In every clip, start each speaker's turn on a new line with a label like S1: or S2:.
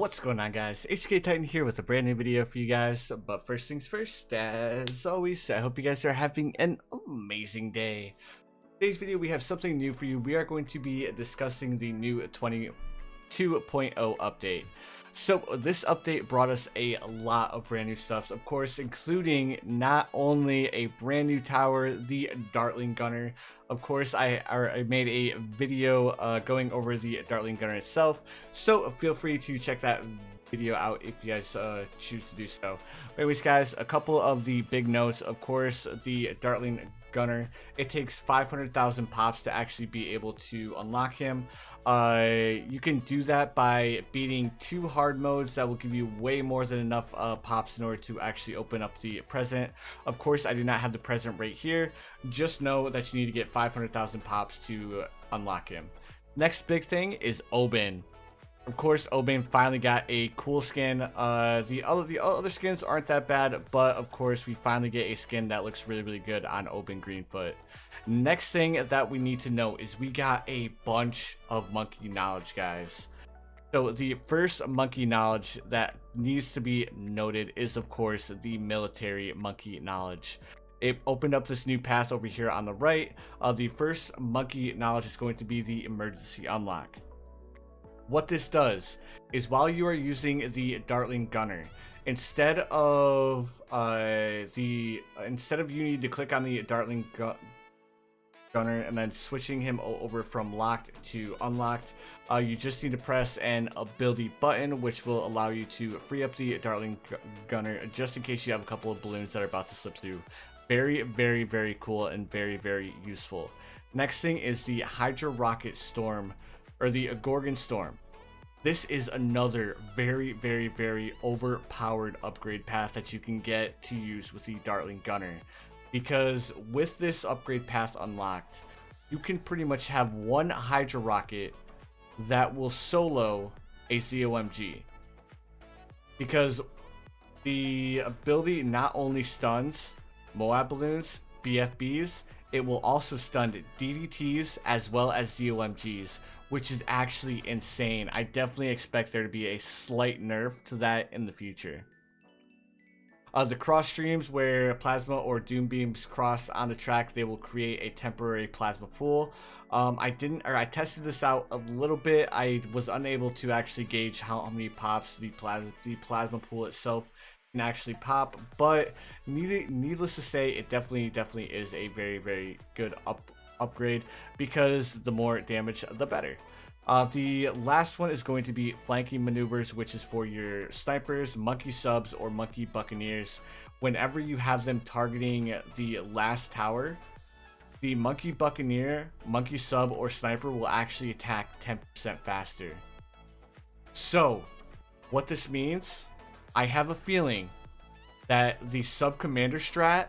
S1: What's going on, guys? HK Titan here with a brand new video for you guys. But first things first, as always, I hope you guys are having an amazing day. Today's video, we have something new for you. We are going to be discussing the new 22.0 update. So this update brought us a lot of brand new stuff, of course, including not only a brand new tower, the Dartling Gunner. Of course, I made a video going over the Dartling Gunner itself, so feel free to check that video out if you guys choose to do so. But anyways, guys, a couple of the big notes. Of course, the Dartling Gunner, it takes 500,000 pops to actually be able to unlock him. You can do that by beating 2 hard modes that will give you way more than enough pops in order to actually open up the present. Of course, I do not have the present right here. Just know that you need to get 500,000 pops to unlock him. Next big thing is Oben. Of course, Oben finally got a cool skin. The other skins aren't that bad, but of course we finally get a skin that looks really good on Oben Greenfoot. Next thing that we need to know is we got a bunch of monkey knowledge, guys. So the first monkey knowledge that needs to be noted is, of course, the military monkey knowledge. It opened up this new path over here on the right. The first monkey knowledge is going to be the emergency unlock. What this does is, while you are using the Dartling Gunner, instead of you need to click on the Dartling Gunner and then switching him over from locked to unlocked, you just need to press an ability button, which will allow you to free up the Dartling Gunner just in case you have a couple of balloons that are about to slip through. Very cool and very useful. Next thing is the Hydra Rocket Storm, or the Gorgon Storm. This is another very overpowered upgrade path that you can get to use with the Dartling Gunner, because with this upgrade path unlocked, you can pretty much have one Hydra Rocket that will solo a ZOMG, because the ability not only stuns Moab balloons, BFBs, it will also stun DDTs as well as ZOMGs, which is actually insane. I definitely expect there to be a slight nerf to that in the future. The cross streams, where plasma or doom beams cross on the track, they will create a temporary plasma pool. I tested this out a little bit. I was unable to actually gauge how many pops the plasma pool itself can actually pop, but needless to say, it definitely is a very good upgrade, because the more damage the better. The last one is going to be flanking maneuvers, which is for your snipers, monkey subs, or monkey buccaneers. Whenever you have them targeting the last tower, the monkey buccaneer, monkey sub, or sniper will actually attack 10% faster. So what this means, I have a feeling that the sub commander strat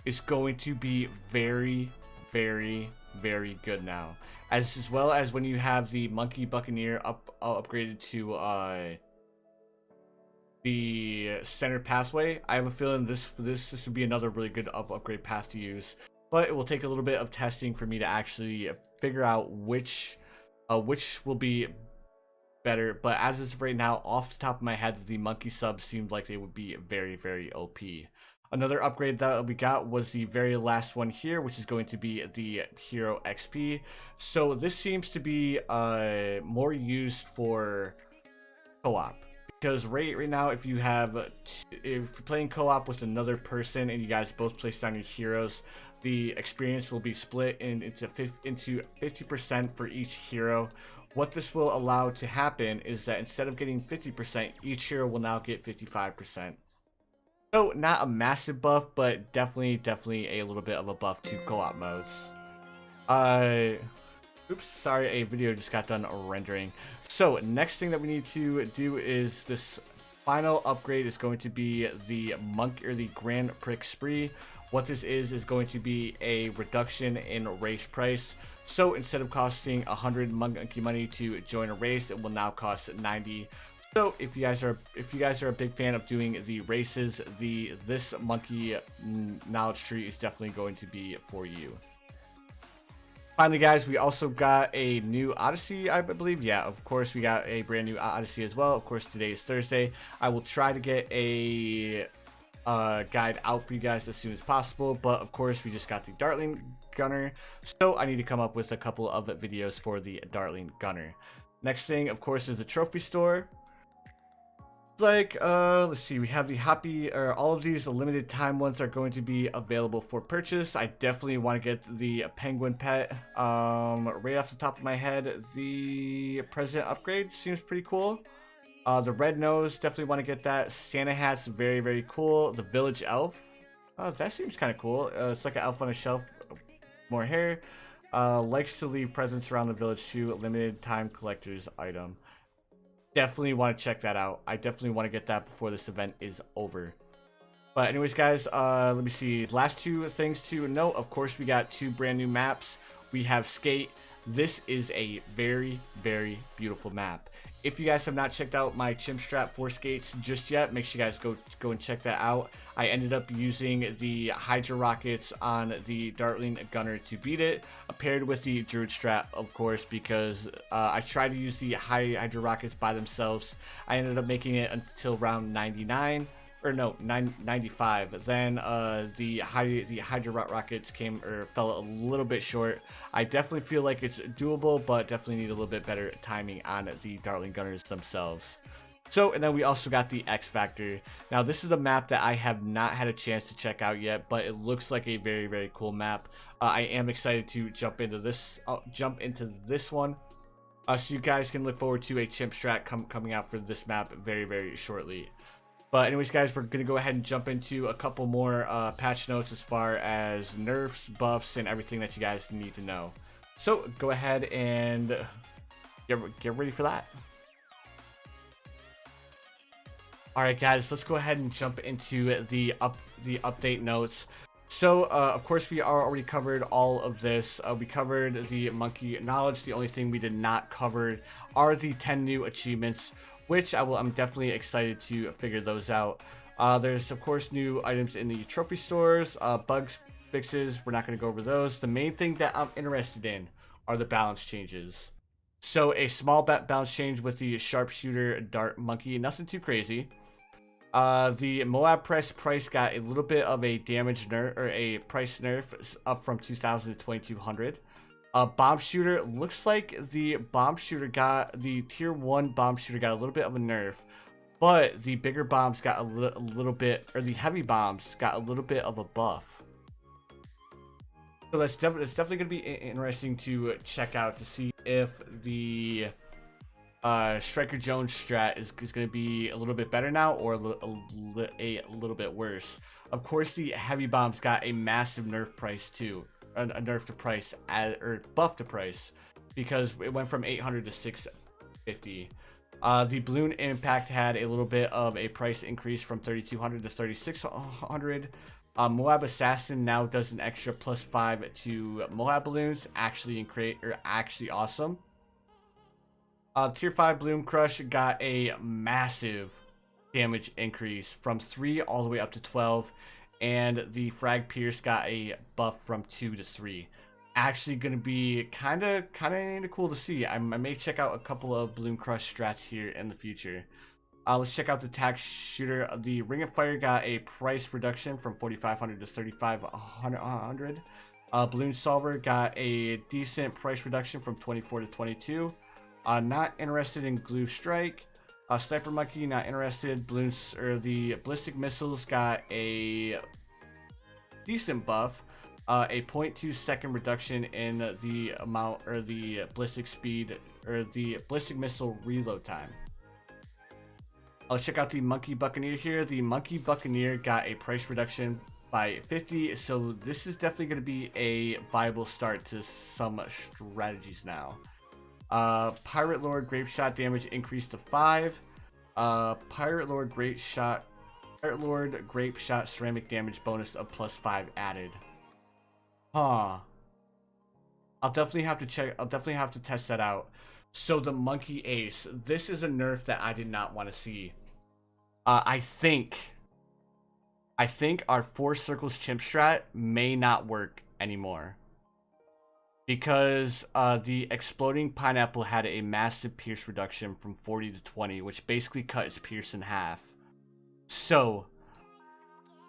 S1: is going to be very good now, as well as when you have the monkey buccaneer upgraded to the center pathway. I have a feeling this would be another really good upgrade path to use, but it will take a little bit of testing for me to actually figure out which will be better. But as is right now, off the top of my head, the monkey subs seemed like they would be very OP. Another upgrade that we got was the very last one here, which is going to be the Hero XP. So this seems to be more used for co-op, because right now, if you're playing co-op with another person and you guys both place down your heroes, the experience will be split into 50% for each hero. What this will allow to happen is that instead of getting 50%, each hero will now get 55%. So not a massive buff, but definitely a little bit of a buff to co-op modes. Oops, sorry, a video just got done rendering. So next thing that we need to do is this final upgrade is going to be the Grand Prick Spree. What this is going to be a reduction in race price. So instead of costing 100 monkey money to join a race, it will now cost 90. So if you guys are a big fan of doing the races, this monkey knowledge tree is definitely going to be for you. Finally, guys, we also got a new Odyssey, I believe. Yeah, of course, we got a brand new Odyssey as well. Of course, today is Thursday. I will try to get a guide out for you guys as soon as possible, but of course, we just got the Dartling Gunner, so I need to come up with a couple of videos for the Dartling Gunner. Next thing, of course, is the trophy store. Like let's see, we have the happy, or all of these limited time ones are going to be available for purchase. I definitely want to get the penguin pet. Right off the top of my head, the president upgrade seems pretty cool. The red nose, definitely want to get that. Santa hat's very, very cool. The village elf, that seems kind of cool. It's like an elf on a shelf, more hair. Likes to leave presents around the village too. Limited time collector's item. Definitely want to check that out. I definitely want to get that before this event is over. But anyways, guys, let me see. Last two things to note. Of course, we got two brand new maps. We have Skate. This is a very, very beautiful map. If you guys have not checked out my chimp strap for Skates just yet, make sure you guys go and check that out. I ended up using the Hydra rockets on the Dartling Gunner to beat it, paired with the Druid strap, of course, because I tried to use the Hydra rockets by themselves. I ended up making it until round 99. Or no, 95. Then the Hydra rockets fell a little bit short. I definitely feel like it's doable, but definitely need a little bit better timing on the Dartling Gunners themselves. So, and then we also got the X Factor. Now, this is a map that I have not had a chance to check out yet, but it looks like a very, very cool map. I am excited to jump into this one. So you guys can look forward to a chimp strat coming out for this map very, very shortly. But anyways, guys, we're going to go ahead and jump into a couple more patch notes as far as nerfs, buffs, and everything that you guys need to know. So go ahead and get ready for that. Alright, guys, let's go ahead and jump into the update notes. So, of course, we already covered all of this. We covered the monkey knowledge. The only thing we did not cover are the 10 new achievements, which I'm definitely excited to figure those out. There's, of course, new items in the trophy stores, bugs fixes. We're not going to go over those. The main thing that I'm interested in are the balance changes. So a small balance change with the sharpshooter dart monkey, nothing too crazy. The Moab price got a little bit of a damage nerf, or a price nerf, up from 2,000 to 2,200. Bomb shooter, looks like the tier 1 bomb shooter got a little bit of a nerf, but the bigger bombs got a little bit, or the heavy bombs got a little bit of a buff. So that's definitely going to be interesting to check out to see if the Striker Jones strat is going to be a little bit better now, or a little bit worse. Of course, the heavy bombs got a massive nerf price too. A nerf to price, or buff to price, because it went from 800 to 650. The balloon impact had a little bit of a price increase from 3,200 to 3,600. Moab Assassin now does an extra +5 to Moab balloons. Actually awesome. Tier 5 Bloom Crush got a massive damage increase from 3 all the way up to 12. And the Frag Pierce got a buff from 2 to 3. Actually going to be kind of cool to see. I may check out a couple of Bloom Crush strats here in the future. Let's check out the Tax Shooter. The Ring of Fire got a price reduction from 4,500 to 3,500. Balloon Solver got a decent price reduction from 24 to 22. Not interested in Glue Strike. Sniper Monkey, not interested. Balloons, or the Ballistic Missiles, got a decent buff. A 0.2 second reduction in the amount, or the ballistic speed, or the ballistic missile reload time. Let's check out the Monkey Buccaneer here. The Monkey Buccaneer got a price reduction by 50, so this is definitely going to be a viable start to some strategies now. Pirate Lord Grape Shot damage increased to 5. Pirate Lord Grape Shot ceramic damage bonus of +5 added. Huh. I'll definitely have to test that out. So the Monkey Ace, this is a nerf that I did not want to see. I think our 4 circles chimp strat may not work anymore, because the exploding pineapple had a massive pierce reduction from 40 to 20, which basically cut its pierce in half. So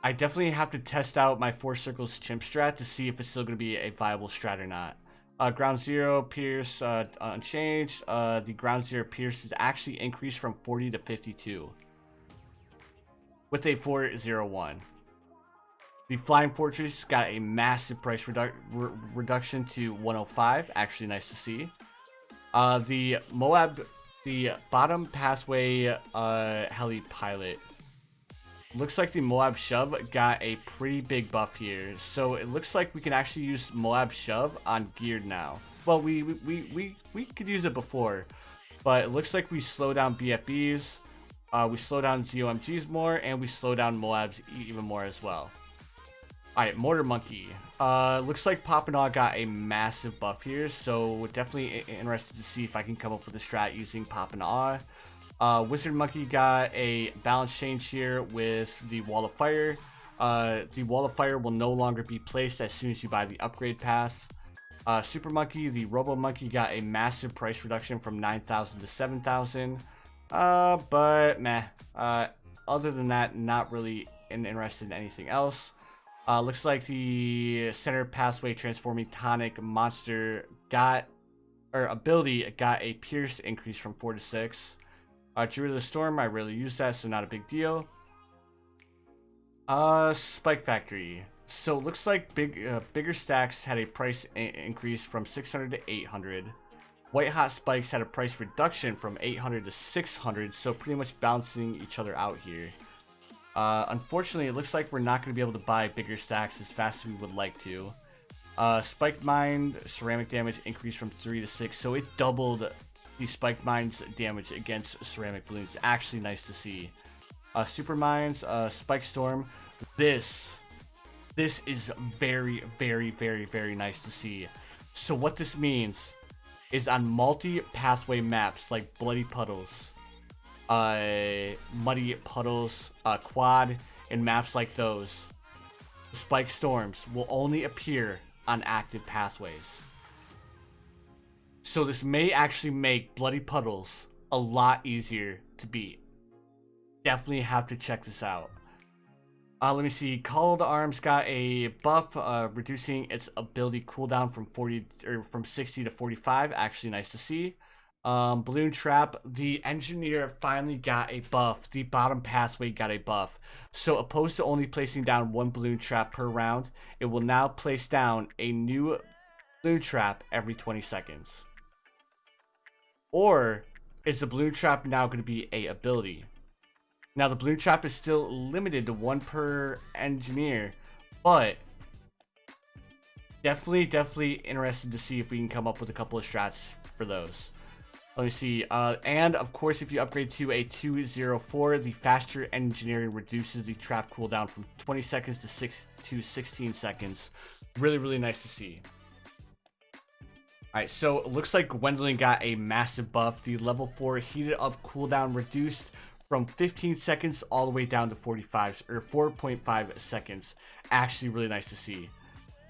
S1: I definitely have to test out my 4 circles chimp strat to see if it's still going to be a viable strat or not. Ground zero pierce unchanged. The ground zero pierce is actually increased from 40 to 52 with a 401. The Flying Fortress got a massive price reduction to 105. Actually nice to see. The bottom pathway heli pilot. Looks like the Moab Shove got a pretty big buff here. So it looks like we can actually use Moab Shove on geared now. Well, we could use it before, but it looks like we slow down BFBs, we slow down ZOMGs more, and we slow down Moabs even more as well. Alright, Mortar Monkey. Looks like Papanaw got a massive buff here, so definitely interested to see if I can come up with a strat using Papanaw. Wizard Monkey got a balance change here with the Wall of Fire. The Wall of Fire will no longer be placed as soon as you buy the upgrade path. Super Monkey, the Robo Monkey, got a massive price reduction from 9,000 to 7,000. But meh. Other than that, not really interested in anything else. Looks like the Center Pathway Transforming Tonic monster ability got a Pierce increase from 4 to 6. Druid of the Storm, I rarely use that, so not a big deal. Spike Factory. So it looks like bigger stacks had a price increase from 600 to 800. White Hot Spikes had a price reduction from 800 to 600, so pretty much balancing each other out here. Unfortunately, it looks like we're not going to be able to buy bigger stacks as fast as we would like to. Spiked Mind, ceramic damage increased from 3 to 6, so it doubled the Spiked Mind's damage against ceramic balloons. Actually nice to see. Super Mines, Spike Storm. This is very, very, very, very nice to see. So what this means is on multi-pathway maps like Bloody Puddles, Muddy Puddles, Quad, and maps like those, Spike Storms will only appear on active pathways. So this may actually make Bloody Puddles a lot easier to beat. Definitely have to check this out. Let me see. Call to Arms got a buff, reducing its ability cooldown from 60 to 45. Actually nice to see. Balloon Trap, the Engineer finally got a buff. The bottom pathway got a buff. So opposed to only placing down 1 balloon trap per round, it will now place down a new balloon trap every 20 seconds. Or is the balloon trap now going to be a ability? Now the balloon trap is still limited to 1 per engineer, but definitely interested to see if we can come up with a couple of strats for those. Let me see. And of course, if you upgrade to a 204, the faster engineering reduces the trap cooldown from 20 seconds to 16 seconds. Really nice to see. Alright, so it looks like Gwendolyn got a massive buff. The level 4 heated up cooldown reduced from 15 seconds all the way down to 4.5 seconds. Actually really nice to see.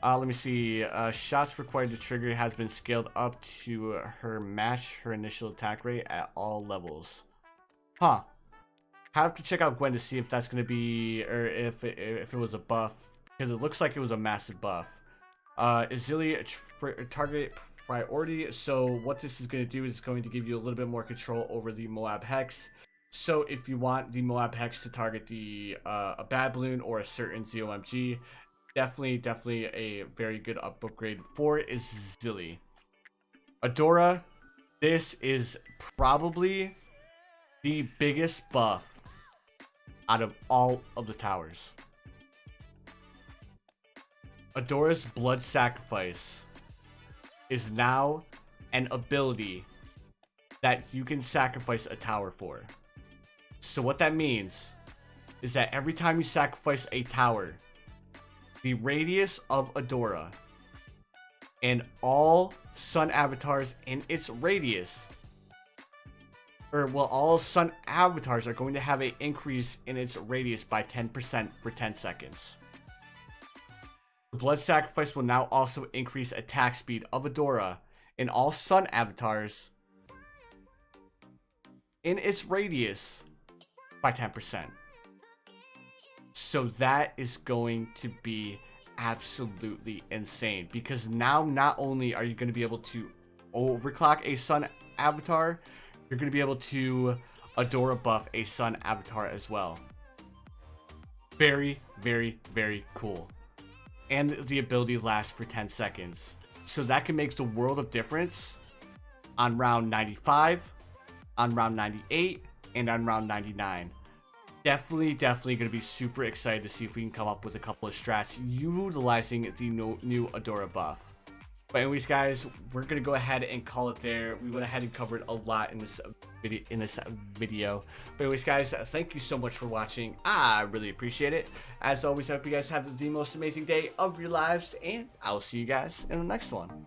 S1: Let me see. Shots required to trigger has been scaled up to match her initial attack rate at all levels. Huh. Have to check out Gwen to see if that's going to be, or if it was a buff, because it looks like it was a massive buff. Auxilia target priority. So what this is going to do is going to give you a little bit more control over the Moab Hex. So if you want the Moab Hex to target a bad balloon or a certain ZOMG, definitely a very good upgrade for is Zilly. Adora, this is probably the biggest buff out of all of the towers. Adora's Blood Sacrifice is now an ability that you can sacrifice a tower for. So what that means is that every time you sacrifice a tower, the radius of Adora and all sun avatars in its radius, all sun avatars are going to have an increase in its radius by 10% for 10 seconds. blood sacrifice will now also increase attack speed of Adora in all sun avatars in its radius by 10%. So that is going to be absolutely insane, because now not only are you going to be able to overclock a sun avatar, you're going to be able to Adora buff a sun avatar as well. Very, very, very cool. And the ability lasts for 10 seconds. So that can make the world of difference on round 95, on round 98, and on round 99. Definitely going to be super excited to see if we can come up with a couple of strats utilizing the new Adora buff. But anyways, guys, we're going to go ahead and call it there. We went ahead and covered a lot in this video. But anyways, guys, thank you so much for watching. I really appreciate it. As always, I hope you guys have the most amazing day of your lives, and I'll see you guys in the next one.